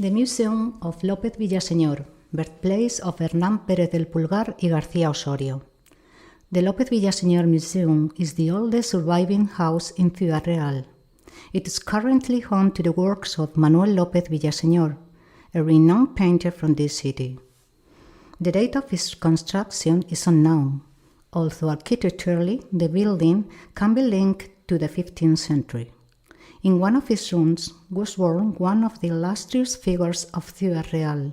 The Museum of López Villaseñor, birthplace of Hernán Pérez del Pulgar y García Osorio. The López Villaseñor Museum is the oldest surviving house in Ciudad Real. It is currently home to the works of Manuel López Villaseñor, a renowned painter from this city. The date of its construction is unknown, although architecturally the building can be linked to the 15th century. In one of its rooms was born one of the illustrious figures of Ciudad Real,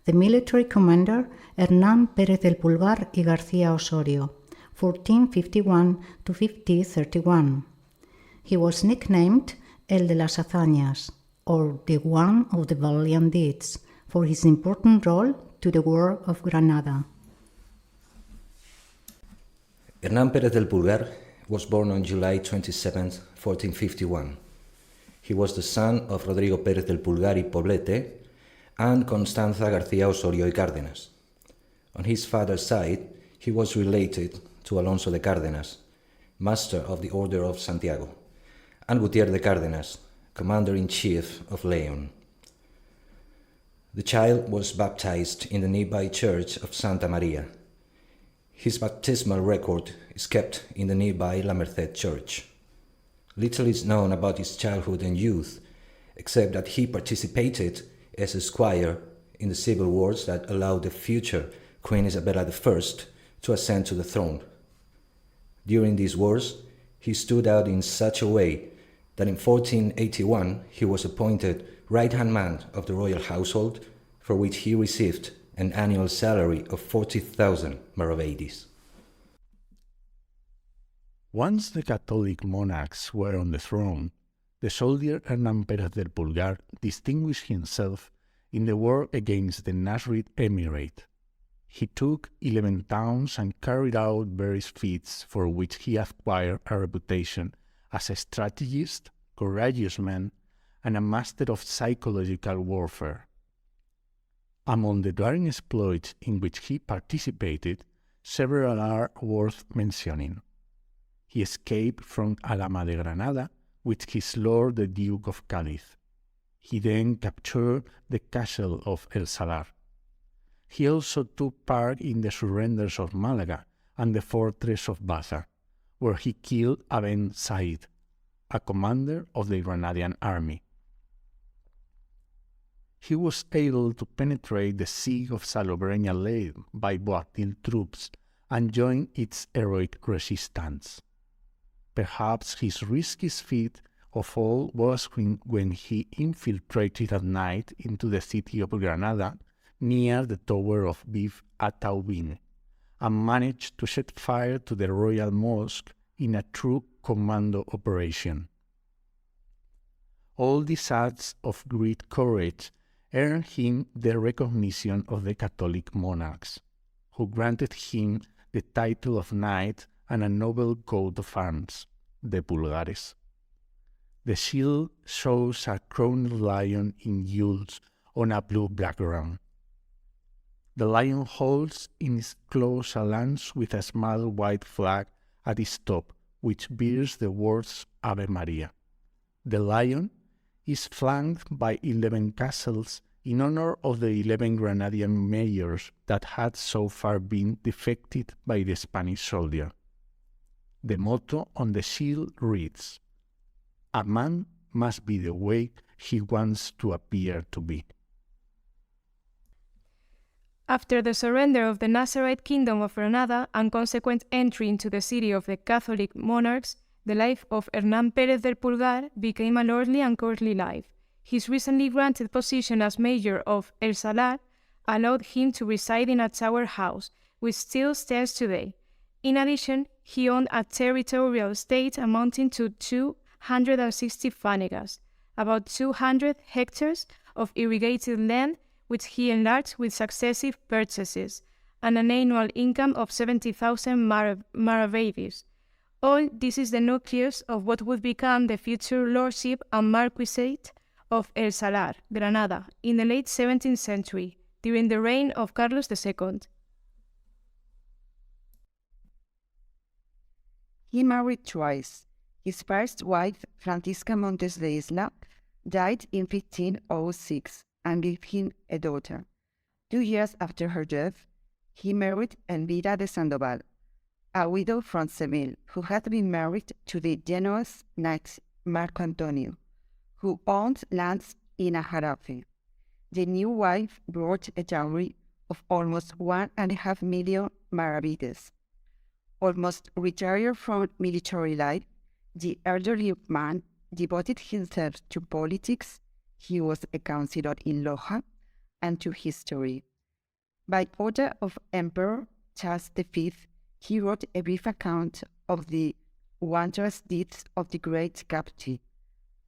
the military commander Hernán Pérez del Pulgar y García Osorio, 1451 to 1531. He was nicknamed El de las Hazañas, or the one of the valiant deeds, for his important role to the War of Granada. Hernán Pérez del Pulgar was born on July 27, 1451. He was the son of Rodrigo Pérez del Pulgar y Poblete and Constanza García Osorio y Cárdenas. On his father's side, he was related to Alonso de Cárdenas, Master of the Order of Santiago, and Gutiérrez de Cárdenas, Commander-in-Chief of León. The child was baptized in the nearby church of Santa Maria. His baptismal record is kept in the nearby La Merced church. Little is known about his childhood and youth, except that he participated as a squire in the civil wars that allowed the future Queen Isabella I to ascend to the throne. During these wars, he stood out in such a way that in 1481 he was appointed right-hand man of the royal household, for which he received an annual salary of 40,000 maravedis. Once the Catholic monarchs were on the throne, the soldier Hernán Pérez del Pulgar distinguished himself in the war against the Nasrid Emirate. He took 11 towns and carried out various feats for which he acquired a reputation as a strategist, courageous man, and a master of psychological warfare. Among the daring exploits in which he participated, several are worth mentioning. He escaped from Alhama de Granada with his lord the Duke of Cádiz. He then captured the castle of El Salar. He also took part in the surrenders of Malaga and the fortress of Baza, where he killed Aben Said, a commander of the Granadian army. He was able to penetrate the siege of Salobreña led by Boabdil troops and join its heroic resistance. Perhaps his riskiest feat of all was when he infiltrated at night into the city of Granada near the Tower of Beef at Taubin and managed to set fire to the royal mosque in a true commando operation. All these acts of great courage earned him the recognition of the Catholic monarchs, who granted him the title of knight and a noble coat of arms, the Pulgares. The shield shows a crowned lion in gules on a blue background. The lion holds in its claws a lance with a small white flag at its top, which bears the words Ave Maria. The lion is flanked by 11 castles in honor of the 11 Granadian mayors that had so far been defected by the Spanish soldier. The motto on the shield reads, "A man must be the way he wants to appear to be." After the surrender of the Nazarite Kingdom of Granada and consequent entry into the city of the Catholic monarchs, the life of Hernán Pérez del Pulgar became a lordly and courtly life. His recently granted position as mayor of El Salar allowed him to reside in a tower house, which still stands today. In addition, he owned a territorial estate amounting to 260 fanegas, about 200 hectares of irrigated land, which he enlarged with successive purchases, and an annual income of 70,000 maravedis. All this is the nucleus of what would become the future lordship and marquisate of El Salar, Granada, in the late 17th century, during the reign of Carlos II. He married twice. His first wife, Francisca Montes de Isla, died in 1506, and gave him a daughter. 2 years after her death, he married Elvira de Sandoval, a widow from Seville, who had been married to the Genoese knight Marco Antonio, who owned lands in Ajarafe. The new wife brought a dowry of almost 1.5 million maravedis. Almost retired from military life, the elderly man devoted himself to politics. He was a councillor in Loja, and to history. By order of Emperor Charles V, he wrote a brief account of the wondrous deeds of the great captive,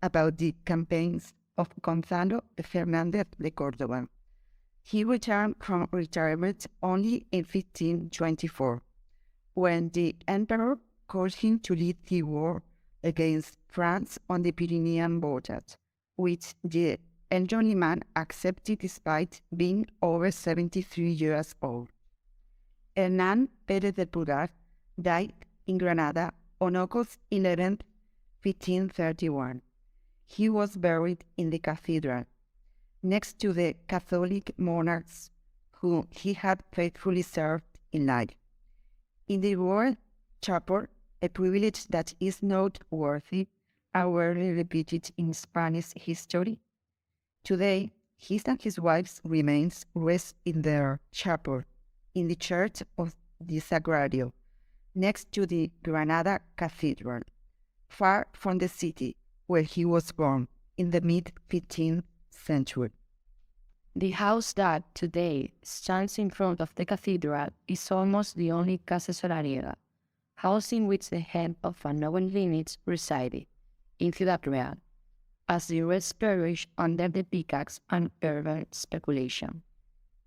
about the campaigns of Gonzalo Fernández de Córdoba. He returned from retirement only in 1524, when the emperor called him to lead the war against France on the Pyrenean borders, which the elderly man accepted despite being over 73 years old. Hernán Pérez del Pulgar died in Granada on August 11, 1531. He was buried in the cathedral, next to the Catholic monarchs whom he had faithfully served in life. In the royal chapel, a privilege that is noteworthy and rarely repeated in Spanish history. Today, his and his wife's remains rest in their chapel, in the church of the Sagrario, next to the Granada Cathedral, far from the city where he was born in the mid-15th century. The house that today stands in front of the cathedral is almost the only Casa Solariega, house in which the head of a noble lineage resided, in Ciudad Real, as the rest perished under the pickaxe and urban speculation.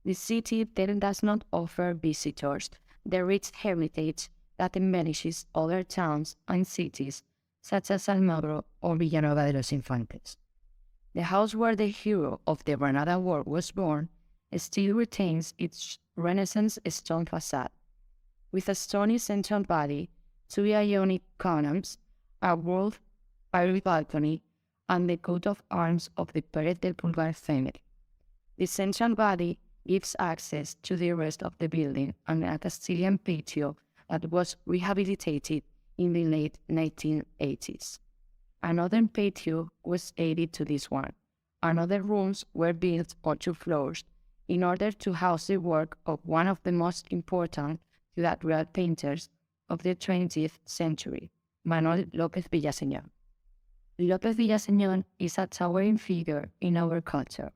The city then does not offer visitors the rich heritage that embellishes other towns and cities such as Almagro or Villanueva de los Infantes. The house where the hero of the Granada War was born still retains its Renaissance stone facade, with a stony central body, 2 Ionic columns, a walled ivory balcony, and the coat of arms of the Pérez del Pulgar family. The central body gives access to the rest of the building and a Castilian patio that was rehabilitated in the late 1980s. Another patio was added to this one, and other rooms were built on 2 floors in order to house the work of one of the most important Ciudad Real painters of the 20th century, Manuel López Villaseñor. López Villaseñor is a towering figure in our culture,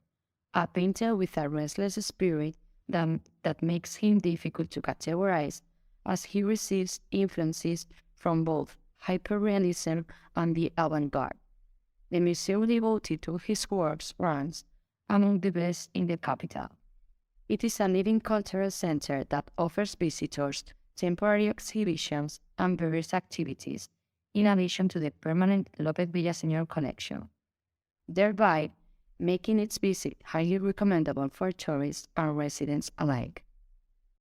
a painter with a restless spirit that makes him difficult to categorize, as he receives influences from both hyperrealism and the avant-garde. The museum devoted to his works ranks among the best in the capital. It is a living cultural center that offers visitors temporary exhibitions and various activities, in addition to the permanent López Villaseñor collection, thereby making its visit highly recommendable for tourists and residents alike.